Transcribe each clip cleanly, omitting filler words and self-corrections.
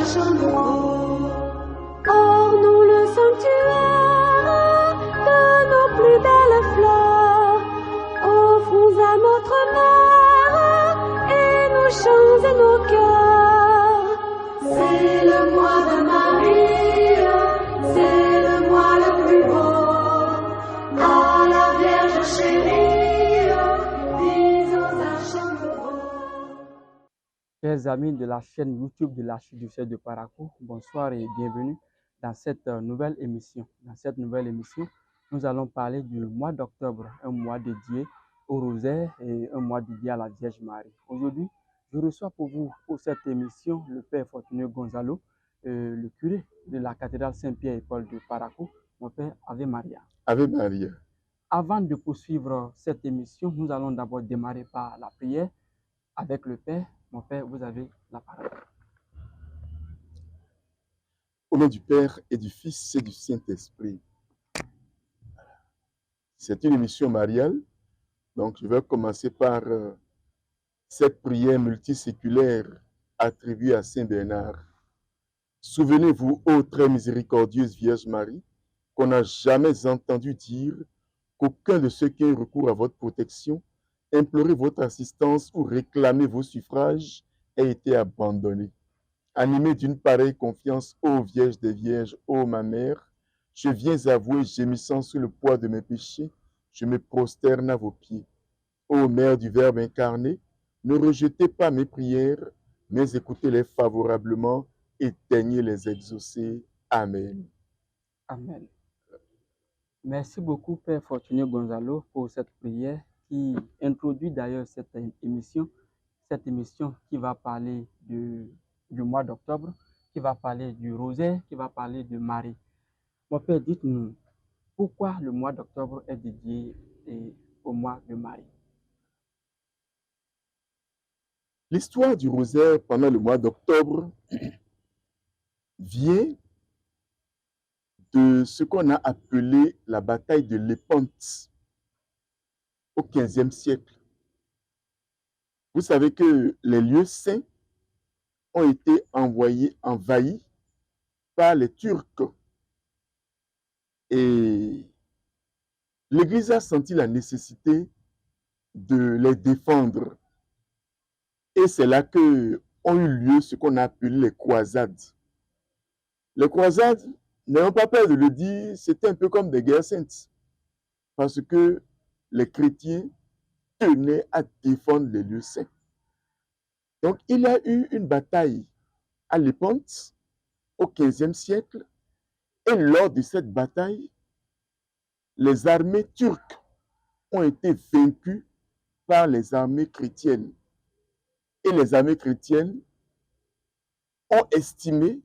un chant nouveau. Ornons le sanctuaire de nos plus belles fleurs. Offrons à notre mère et nos chants et nos cœurs. C'est le mois de Marie, c'est le mois le plus beau. À la Vierge chérie, disons un chant nouveau. Chers amis de la chaîne YouTube de l'Archidiocèse de Parakou, bonsoir et bienvenue dans cette nouvelle émission. Dans cette nouvelle émission, nous allons parler du mois d'octobre, un mois dédié au rosaire et un mois dédié à la Vierge Marie. Aujourd'hui, je reçois pour vous, pour cette émission, le Père Fortuné Gonzalo, le curé de la cathédrale Saint-Pierre et Paul de Parakou, mon Père Ave Maria. Ave Maria. Avant de poursuivre cette émission, nous allons d'abord démarrer par la prière avec le Père. Mon Père, vous avez la parole. Au nom du Père et du Fils et du Saint-Esprit. C'est une émission mariale, donc je vais commencer par cette prière multiséculaire attribuée à Saint Bernard. Souvenez-vous, ô très miséricordieuse Vierge Marie, qu'on n'a jamais entendu dire qu'aucun de ceux qui ont recours à votre protection, implorer votre assistance ou réclamer vos suffrages ait été abandonné. Animé d'une pareille confiance, ô Vierge des Vierges, ô ma mère, je viens avouer, gémissant sous le poids de mes péchés, je me prosterne à vos pieds. Ô Mère du Verbe incarné, ne rejetez pas mes prières, mais écoutez-les favorablement et daignez les exaucer. Amen. Amen. Merci beaucoup, Père Fortuné Gonzalo, pour cette prière qui introduit d'ailleurs cette émission qui va parler du mois d'octobre, qui va parler du rosaire, qui va parler de Marie. Mon Père, dites-nous, pourquoi le mois d'octobre est dédié au mois de Marie? L'histoire du rosaire pendant le mois d'octobre vient de ce qu'on a appelé la bataille de Lépante au XVe siècle. Vous savez que les lieux saints ont été envahis par les Turcs. Et l'Église a senti la nécessité de les défendre. Et c'est là que ont eu lieu ce qu'on a appelé les croisades. Les croisades, n'ayons pas peur de le dire, c'était un peu comme des guerres saintes. Parce que les chrétiens tenaient à défendre les lieux saints. Donc, il y a eu une bataille à Lépante au XVe siècle. Et lors de cette bataille, les armées turques ont été vaincues par les armées chrétiennes. Et les armées chrétiennes ont estimé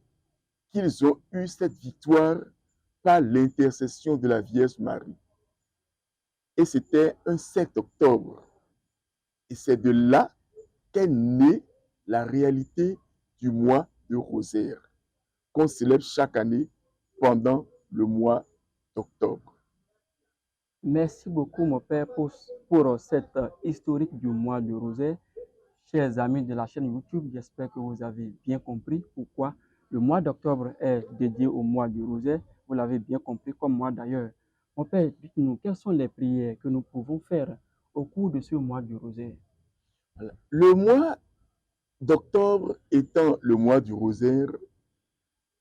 qu'ils ont eu cette victoire par l'intercession de la Vierge Marie. Et c'était un 7 octobre. Et c'est de là qu'est née la réalité du mois de rosaire, qu'on célèbre chaque année pendant le mois d'octobre. Merci beaucoup, mon Père, pour cette historique du mois de rosaire. Chers amis de la chaîne YouTube, j'espère que vous avez bien compris pourquoi le mois d'octobre est dédié au mois du rosaire. Vous l'avez bien compris, comme moi d'ailleurs. Mon Père, dites-nous, quelles sont les prières que nous pouvons faire au cours de ce mois du rosaire? Le mois d'octobre étant le mois du rosaire,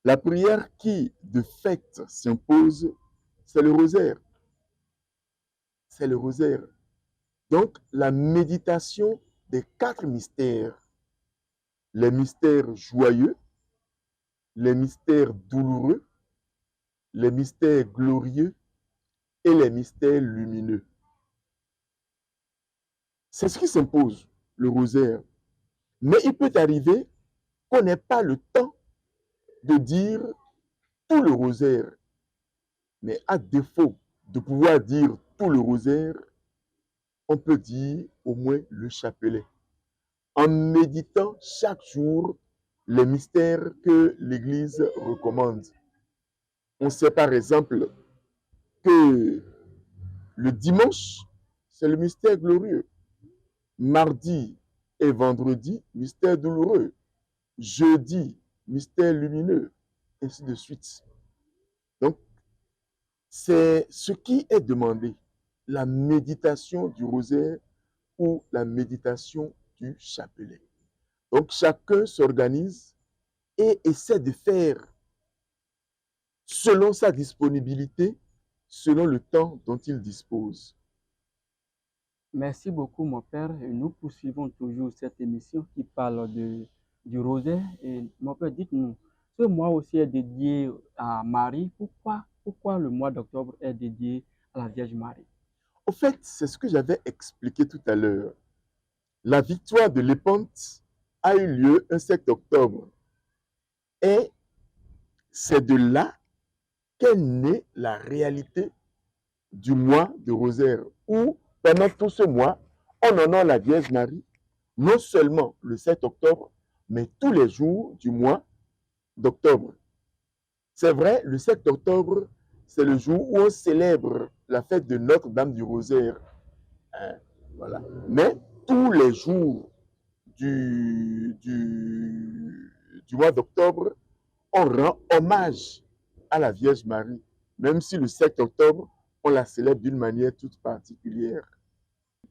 la prière qui, de fait, s'impose, c'est le rosaire. C'est le rosaire. Donc, la méditation des 4 mystères. Les mystères joyeux, les mystères douloureux, les mystères glorieux et les mystères lumineux. C'est ce qui s'impose, le rosaire. Mais il peut arriver qu'on n'ait pas le temps de dire tout le rosaire. Mais à défaut de pouvoir dire tout le rosaire, on peut dire au moins le chapelet. En méditant chaque jour les mystères que l'Église recommande. On sait par exemple que le dimanche, c'est le mystère glorieux. Mardi et vendredi, mystère douloureux. Jeudi mystère lumineux, ainsi de suite. Donc, c'est ce qui est demandé, la méditation du rosaire ou la méditation du chapelet. Donc, chacun s'organise et essaie de faire selon sa disponibilité, selon le temps dont il dispose. Merci beaucoup, mon père. Et nous poursuivons toujours cette émission qui parle du rosaire. Et mon père, dites-nous, ce mois aussi est dédié à Marie. Pourquoi le mois d'octobre est dédié à la Vierge Marie? Au fait, c'est ce que j'avais expliqué tout à l'heure. La victoire de Lépante a eu lieu un 7 octobre. Et c'est de là qu'est née la réalité du mois de rosaire, où pendant tout ce mois, on honore la Vierge Marie, non seulement le 7 octobre, mais tous les jours du mois d'octobre. C'est vrai, le 7 octobre, c'est le jour où on célèbre la fête de Notre-Dame du Rosaire. Hein, voilà. Mais tous les jours du mois d'octobre, on rend hommage à la Vierge Marie, même si le 7 octobre, on la célèbre d'une manière toute particulière.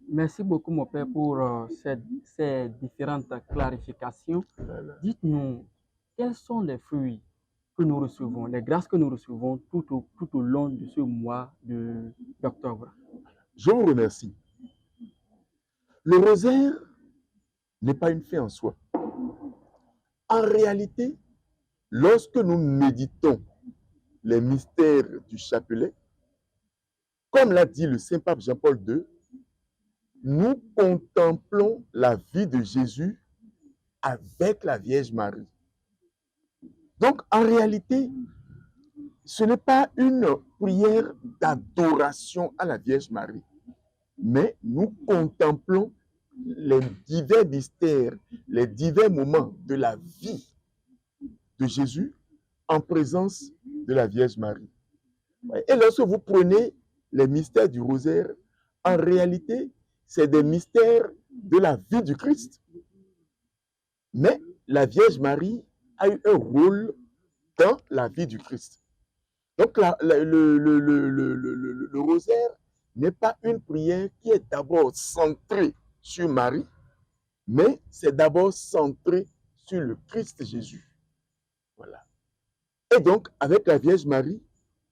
Merci beaucoup, mon père, pour ces différentes clarifications. Voilà. Dites-nous, quels sont les fruits que nous recevons, les grâces que nous recevons tout au long de ce mois d'octobre? Je vous remercie. Le rosaire n'est pas une fin en soi. En réalité, lorsque nous méditons les mystères du chapelet, comme l'a dit le Saint-Pape Jean-Paul II, nous contemplons la vie de Jésus avec la Vierge Marie. Donc, en réalité, ce n'est pas une prière d'adoration à la Vierge Marie, mais nous contemplons les divers mystères, les divers moments de la vie de Jésus en présence de la Vierge Marie. Et lorsque vous prenez les mystères du rosaire, en réalité, c'est des mystères de la vie du Christ. Mais la Vierge Marie a eu un rôle dans la vie du Christ. Donc le rosaire n'est pas une prière qui est d'abord centrée sur Marie, mais c'est d'abord centré sur le Christ Jésus. Voilà. Et donc, avec la Vierge Marie,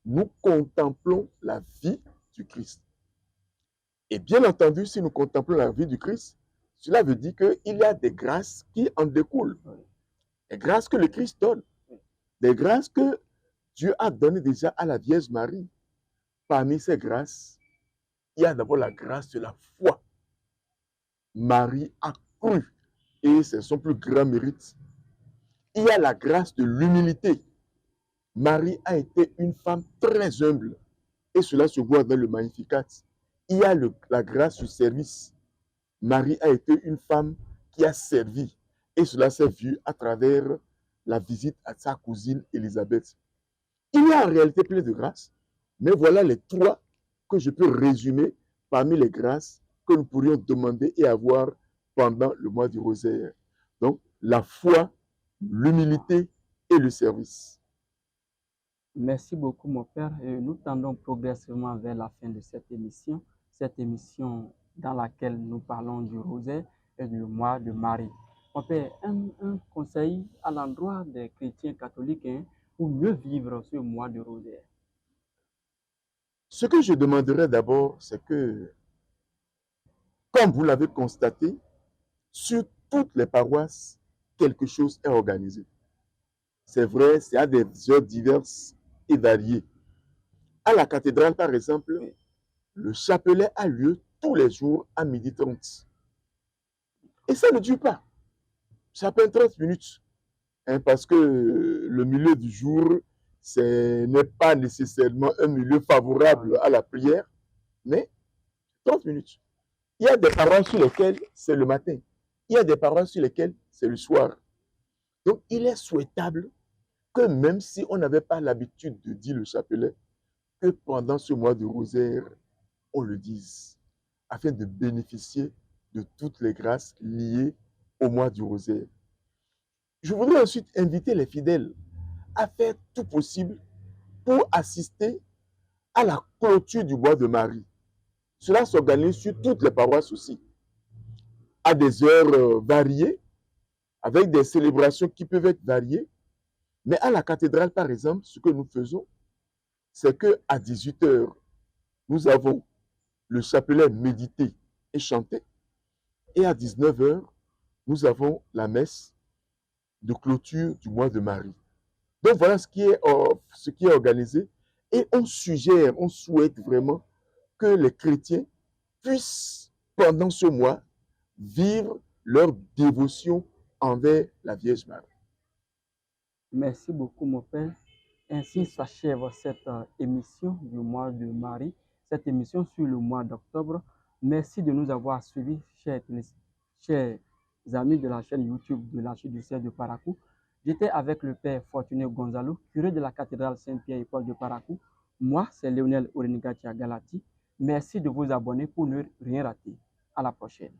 nous contemplons la vie du Christ. Et bien entendu, si nous contemplons la vie du Christ, cela veut dire qu'il y a des grâces qui en découlent. Des grâces que le Christ donne. Des grâces que Dieu a données déjà à la Vierge Marie. Parmi ces grâces, il y a d'abord la grâce de la foi. Marie a cru et c'est son plus grand mérite. Il y a la grâce de l'humilité. Marie a été une femme très humble et cela se voit dans le Magnificat. Il y a la grâce du service. Marie a été une femme qui a servi et cela s'est vu à travers la visite à sa cousine Élisabeth. Il y a en réalité plein de grâces, mais voilà les trois que je peux résumer parmi les grâces que nous pourrions demander et avoir pendant le mois du rosaire. Donc, la foi, l'humilité et le service. Merci beaucoup, mon père. Et nous tendons progressivement vers la fin de cette émission dans laquelle nous parlons du rosaire et du mois de Marie. Mon père, un conseil à l'endroit des chrétiens catholiques pour mieux vivre ce mois de rosaire. Ce que je demanderais d'abord, c'est que, comme vous l'avez constaté, sur toutes les paroisses, quelque chose est organisé. C'est vrai, c'est à des heures diverses et variées. À la cathédrale, par exemple, le chapelet a lieu tous les jours à 12h30. Et ça ne dure pas. Ça peut être 30 minutes. Parce que le milieu du jour, ce n'est pas nécessairement un milieu favorable à la prière, mais 30 minutes. Il y a des paroles sur lesquelles c'est le matin. Il y a des paroles sur lesquelles c'est le soir. Donc, il est souhaitable que même si on n'avait pas l'habitude de dire le chapelet, que pendant ce mois de rosaire, on le dise, afin de bénéficier de toutes les grâces liées au mois du rosaire. Je voudrais ensuite inviter les fidèles à faire tout possible pour assister à la clôture du mois de Marie. Cela s'organise sur toutes les paroisses aussi, à des heures variées, avec des célébrations qui peuvent être variées. Mais à la cathédrale, par exemple, ce que nous faisons, c'est qu'à 18 h, nous avons le chapelet médité et chanté. Et à 19 h, nous avons la messe de clôture du mois de Marie. Donc voilà ce qui est organisé. Et on suggère, on souhaite vraiment que les chrétiens puissent, pendant ce mois, vivre leur dévotion envers la Vierge Marie. Merci beaucoup, mon Père. Ainsi s'achève cette émission du mois de Marie, cette émission sur le mois d'octobre. Merci de nous avoir suivis, chers amis de la chaîne YouTube de l'archidiocèse de Parakou. J'étais avec le Père Fortuné Gonzalo, curé de la cathédrale Saint-Pierre et Paul de Parakou. Moi, c'est Léonel Orengatia Galati. Merci de vous abonner pour ne rien rater. À la prochaine.